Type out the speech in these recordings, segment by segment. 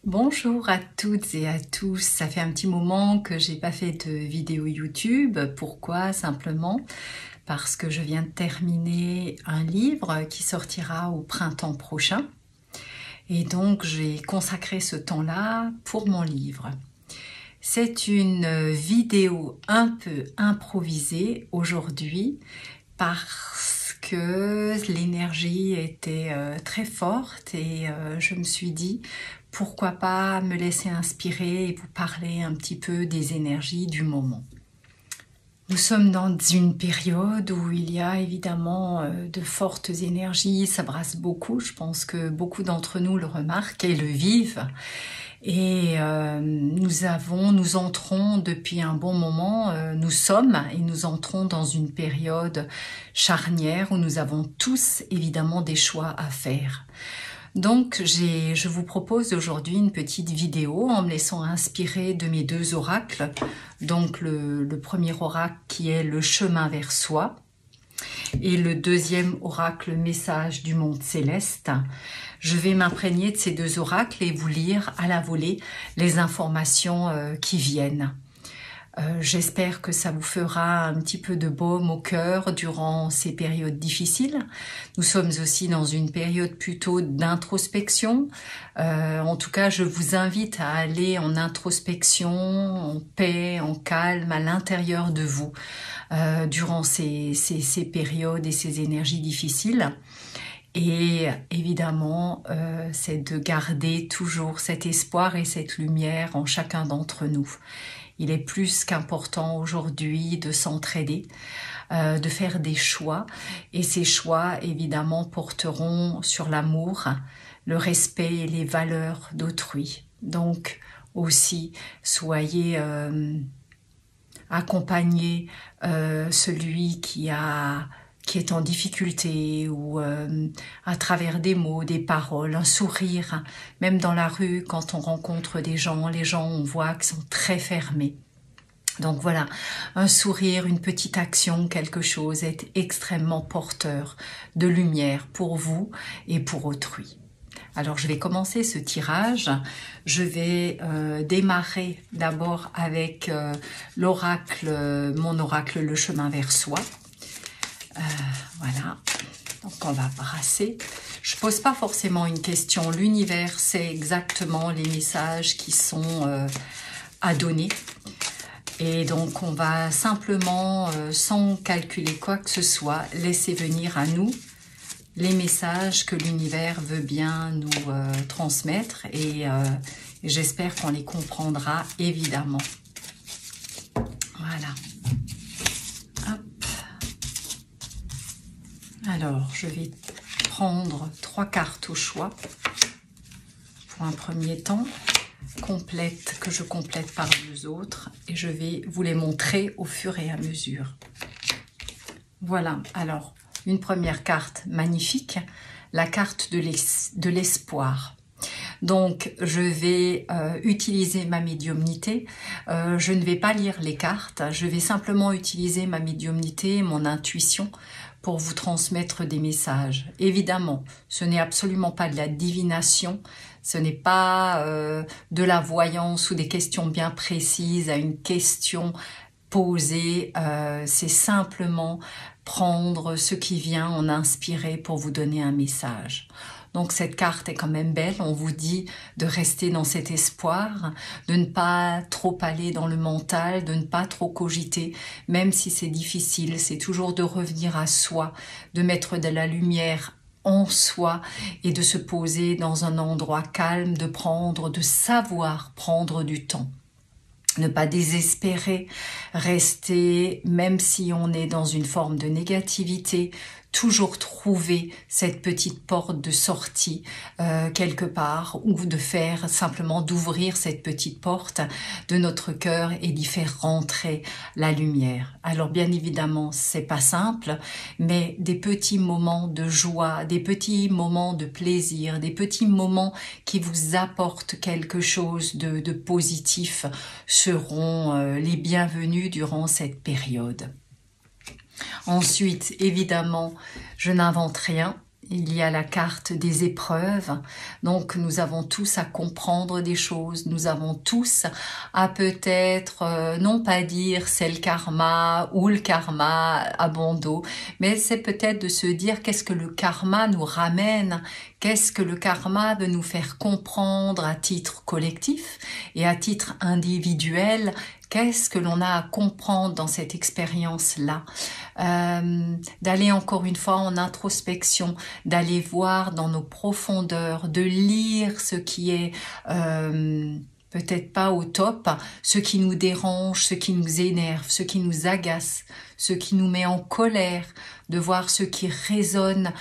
Bonjour à toutes et à tous, ça fait un petit moment que j'ai pas fait de vidéo YouTube. Pourquoi? Simplement parce que je viens de terminer un livre qui sortira au printemps prochain. Et donc j'ai consacré ce temps-là pour mon livre. C'est une vidéo un peu improvisée aujourd'hui parce que l'énergie était très forte et je me suis dit pourquoi pas me laisser inspirer et vous parler un petit peu des énergies du moment. Nous sommes dans une période où il y a évidemment de fortes énergies, ça brasse beaucoup, je pense que beaucoup d'entre nous le remarquent et le vivent. Et nous entrons depuis un bon moment, nous sommes et nous entrons dans une période charnière où nous avons tous évidemment des choix à faire. Donc je vous propose aujourd'hui une petite vidéo en me laissant inspirer de mes deux oracles. Donc le premier oracle qui est le chemin vers soi et le deuxième oracle message du monde céleste. Je vais m'imprégner de ces deux oracles et vous lire à la volée les informations qui viennent. J'espère que ça vous fera un petit peu de baume au cœur durant ces périodes difficiles. Nous sommes aussi dans une période plutôt d'introspection. En tout cas, je vous invite à aller en introspection, en paix, en calme, à l'intérieur de vous durant ces périodes et ces énergies difficiles. Et évidemment, c'est de garder toujours cet espoir et cette lumière en chacun d'entre nous. Il est plus qu'important aujourd'hui de s'entraider, de faire des choix. Et ces choix, évidemment, porteront sur l'amour, le respect et les valeurs d'autrui. Donc, aussi, soyez accompagnez celui qui est en difficulté ou à travers des mots, des paroles, un sourire. Même dans la rue, quand on rencontre des gens, les gens, on voit qu'ils sont très fermés. Donc voilà, un sourire, une petite action, quelque chose est extrêmement porteur de lumière pour vous et pour autrui. Alors je vais commencer ce tirage. Je vais démarrer d'abord avec l'oracle, mon oracle, le chemin vers soi. Voilà, donc on va brasser. Je pose pas forcément une question, l'univers sait exactement les messages qui sont à donner. Et donc on va simplement, sans calculer quoi que ce soit, laisser venir à nous les messages que l'univers veut bien nous transmettre et j'espère qu'on les comprendra évidemment. Voilà. Alors, je vais prendre 3 cartes au choix pour un premier temps, que je complète par 2 autres, et je vais vous les montrer au fur et à mesure. Voilà, alors, une première carte magnifique, la carte de l'espoir. Donc, je vais utiliser ma médiumnité. Je ne vais pas lire les cartes, je vais simplement utiliser ma médiumnité, mon intuition, pour vous transmettre des messages. Évidemment, ce n'est absolument pas de la divination, ce n'est pas de la voyance ou des questions bien précises à une question posée, c'est simplement prendre ce qui vient en inspirer pour vous donner un message. Donc cette carte est quand même belle, on vous dit de rester dans cet espoir, de ne pas trop aller dans le mental, de ne pas trop cogiter, même si c'est difficile, c'est toujours de revenir à soi, de mettre de la lumière en soi et de se poser dans un endroit calme, de savoir prendre du temps. Ne pas désespérer, rester, même si on est dans une forme de négativité, toujours trouver cette petite porte de sortie quelque part, ou de faire simplement d'ouvrir cette petite porte de notre cœur et d'y faire rentrer la lumière. Alors bien évidemment, c'est pas simple, mais des petits moments de joie, des petits moments de plaisir, des petits moments qui vous apportent quelque chose de positif seront les bienvenus durant cette période. Ensuite, évidemment, je n'invente rien. Il y a la carte des épreuves, donc nous avons tous à comprendre des choses, nous avons tous à peut-être, non pas dire c'est le karma ou le karma à bon dos, mais c'est peut-être de se dire qu'est-ce que le karma nous ramène, qu'est-ce que le karma veut nous faire comprendre à titre collectif et à titre individuel. Qu'est-ce que l'on a à comprendre dans cette expérience-là, d'aller encore une fois en introspection, d'aller voir dans nos profondeurs, de lire ce qui est peut-être pas au top, ce qui nous dérange, ce qui nous énerve, ce qui nous agace, ce qui nous met en colère, de voir ce qui résonne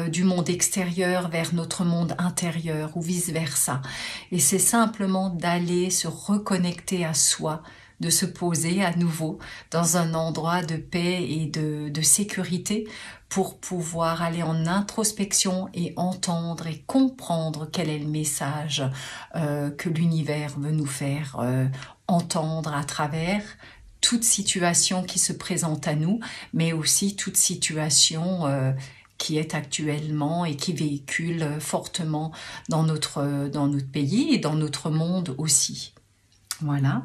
du monde extérieur vers notre monde intérieur ou vice-versa. Et c'est simplement d'aller se reconnecter à soi, de se poser à nouveau dans un endroit de paix et de sécurité pour pouvoir aller en introspection et entendre et comprendre quel est le message que l'univers veut nous faire entendre à travers toute situation qui se présente à nous, mais aussi toute situation qui est actuellement et qui véhicule fortement dans notre pays et dans notre monde aussi. Voilà.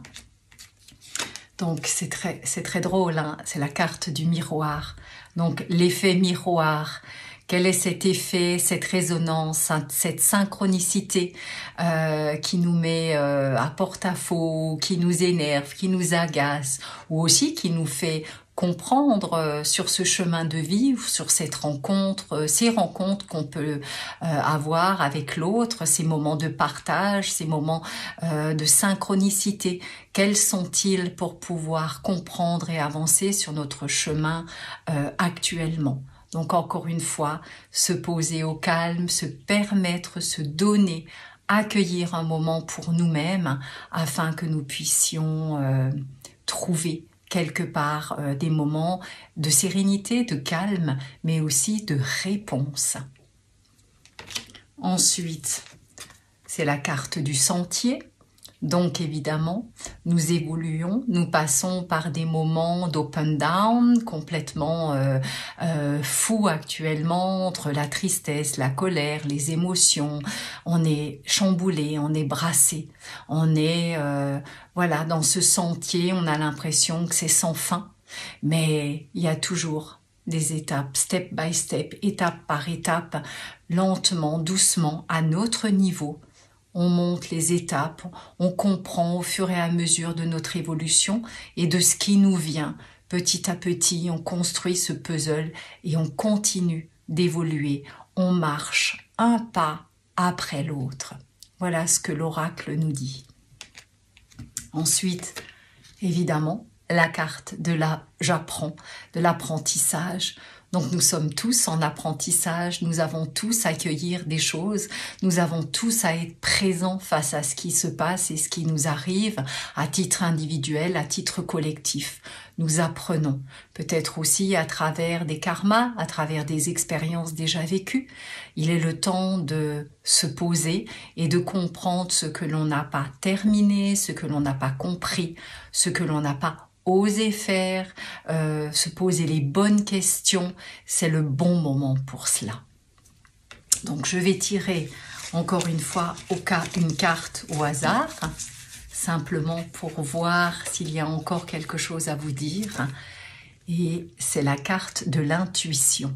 Donc c'est très drôle, hein, c'est la carte du miroir. Donc l'effet miroir, quel est cet effet, cette résonance, cette synchronicité qui nous met à porte-à-faux, qui nous énerve, qui nous agace, ou aussi qui nous fait comprendre sur ce chemin de vie, sur cette rencontre, ces rencontres qu'on peut avoir avec l'autre, ces moments de partage, ces moments de synchronicité. Quels sont-ils pour pouvoir comprendre et avancer sur notre chemin actuellement? Donc encore une fois, se poser au calme, se permettre, se donner, accueillir un moment pour nous-mêmes afin que nous puissions trouver quelque part des moments de sérénité, de calme, mais aussi de réponse. Ensuite, c'est la carte du sentier. Donc évidemment, nous évoluons, nous passons par des moments d'up and down complètement fous actuellement, entre la tristesse, la colère, les émotions. On est chamboulé, on est brassé, on est voilà, dans ce sentier, on a l'impression que c'est sans fin, mais il y a toujours des étapes, step by step, étape par étape, lentement, doucement, à notre niveau. On monte les étapes, on comprend au fur et à mesure de notre évolution et de ce qui nous vient. Petit à petit, on construit ce puzzle et on continue d'évoluer. On marche un pas après l'autre. Voilà ce que l'oracle nous dit. Ensuite, évidemment, la carte de j'apprends, de l'apprentissage. Donc nous sommes tous en apprentissage, nous avons tous à accueillir des choses, nous avons tous à être présents face à ce qui se passe et ce qui nous arrive à titre individuel, à titre collectif. Nous apprenons, peut-être aussi à travers des karmas, à travers des expériences déjà vécues. Il est le temps de se poser et de comprendre ce que l'on n'a pas terminé, ce que l'on n'a pas compris, ce que l'on n'a pas oser faire, se poser les bonnes questions, c'est le bon moment pour cela. Donc je vais tirer encore une fois une carte au hasard, simplement pour voir s'il y a encore quelque chose à vous dire. Et c'est la carte de l'intuition.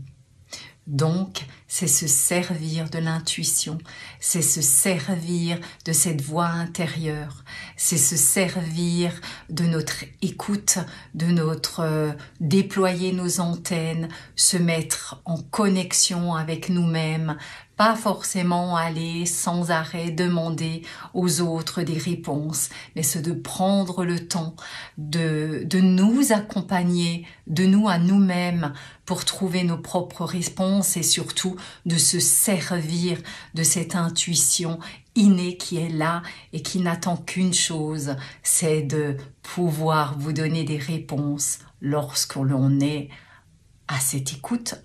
Donc, c'est se servir de l'intuition, c'est se servir de cette voix intérieure, c'est se servir de notre écoute, de notre déployer nos antennes, se mettre en connexion avec nous-mêmes, Pas forcément aller sans arrêt demander aux autres des réponses, mais c'est de prendre le temps de nous accompagner, de nous à nous-mêmes pour trouver nos propres réponses et surtout de se servir de cette intuition innée qui est là et qui n'attend qu'une chose, c'est de pouvoir vous donner des réponses lorsque l'on est à cette écoute,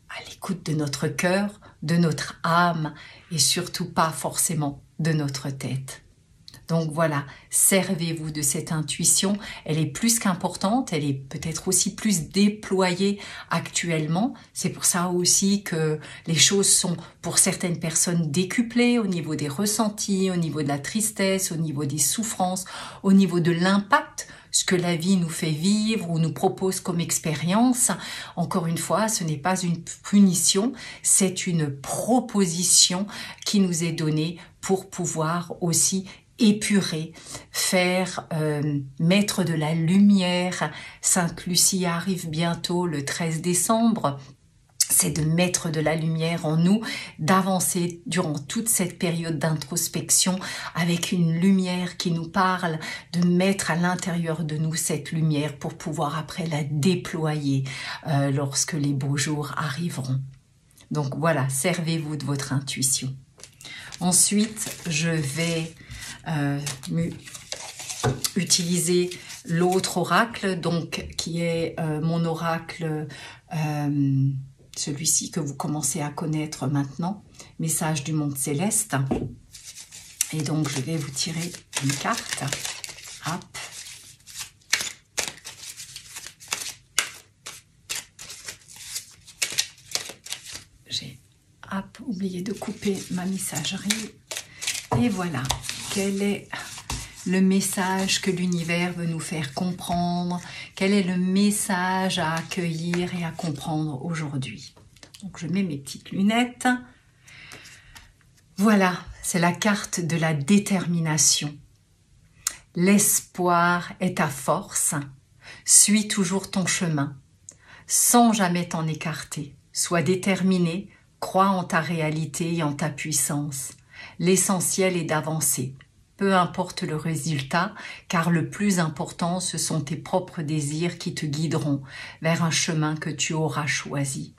à l'écoute de notre cœur, de notre âme et surtout pas forcément de notre tête. Donc voilà, servez-vous de cette intuition, elle est plus qu'importante, elle est peut-être aussi plus déployée actuellement. C'est pour ça aussi que les choses sont pour certaines personnes décuplées au niveau des ressentis, au niveau de la tristesse, au niveau des souffrances, au niveau de l'impact, ce que la vie nous fait vivre ou nous propose comme expérience. Encore une fois, ce n'est pas une punition, c'est une proposition qui nous est donnée pour pouvoir aussi épurer, faire mettre de la lumière. Sainte Lucie arrive bientôt le 13 décembre. C'est de mettre de la lumière en nous, d'avancer durant toute cette période d'introspection avec une lumière qui nous parle, de mettre à l'intérieur de nous cette lumière pour pouvoir après la déployer lorsque les beaux jours arriveront. Donc voilà, servez-vous de votre intuition. Ensuite, je vais utiliser l'autre oracle, donc qui est mon oracle, celui-ci que vous commencez à connaître maintenant, message du monde céleste. Et donc je vais vous tirer une carte. Hop. J'ai oublié de couper ma messagerie. Et voilà. Quel est le message que l'univers veut nous faire comprendre? Quel est le message à accueillir et à comprendre aujourd'hui? Donc je mets mes petites lunettes. Voilà, c'est la carte de la détermination. L'espoir est ta force. Suis toujours ton chemin, sans jamais t'en écarter. Sois déterminé, crois en ta réalité et en ta puissance. L'essentiel est d'avancer. Peu importe le résultat, car le plus important, ce sont tes propres désirs qui te guideront vers un chemin que tu auras choisi.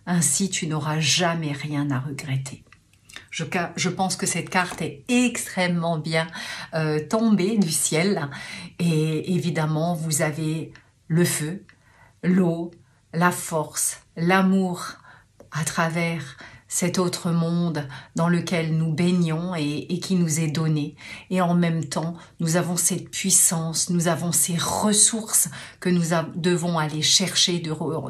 Ainsi, tu n'auras jamais rien à regretter. Je pense que cette carte est extrêmement bien tombée du ciel. Et évidemment, vous avez le feu, l'eau, la force, l'amour à travers cet autre monde dans lequel nous baignons et qui nous est donné. Et en même temps, nous avons cette puissance, nous avons ces ressources que nous devons aller chercher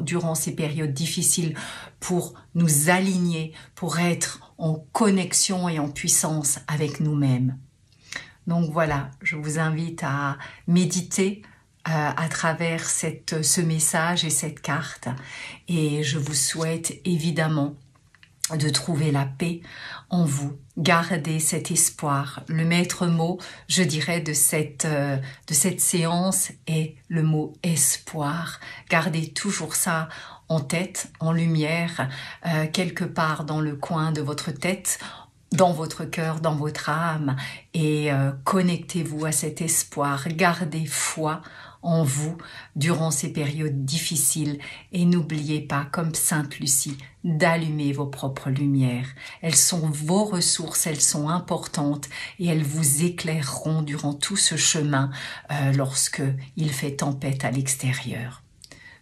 durant ces périodes difficiles pour nous aligner, pour être en connexion et en puissance avec nous-mêmes. Donc voilà, je vous invite à méditer à travers ce message et cette carte. Et je vous souhaite évidemment de trouver la paix en vous. Gardez cet espoir. Le maître mot, je dirais, de cette séance est le mot espoir. Gardez toujours ça en tête, en lumière, quelque part dans le coin de votre tête, dans votre cœur, dans votre âme, et connectez-vous à cet espoir. Gardez foi en vous durant ces périodes difficiles et n'oubliez pas, comme Sainte Lucie, d'allumer vos propres lumières. Elles sont vos ressources, elles sont importantes et elles vous éclaireront durant tout ce chemin lorsque il fait tempête à l'extérieur.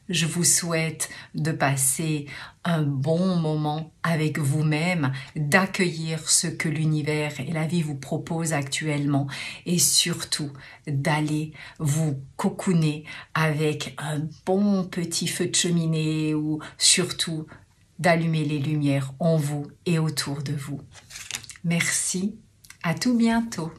Je vous souhaite de passer un bon moment avec vous-même, d'accueillir ce que l'univers et la vie vous proposent actuellement et surtout d'aller vous cocooner avec un bon petit feu de cheminée ou surtout d'allumer les lumières en vous et autour de vous. Merci, à tout bientôt.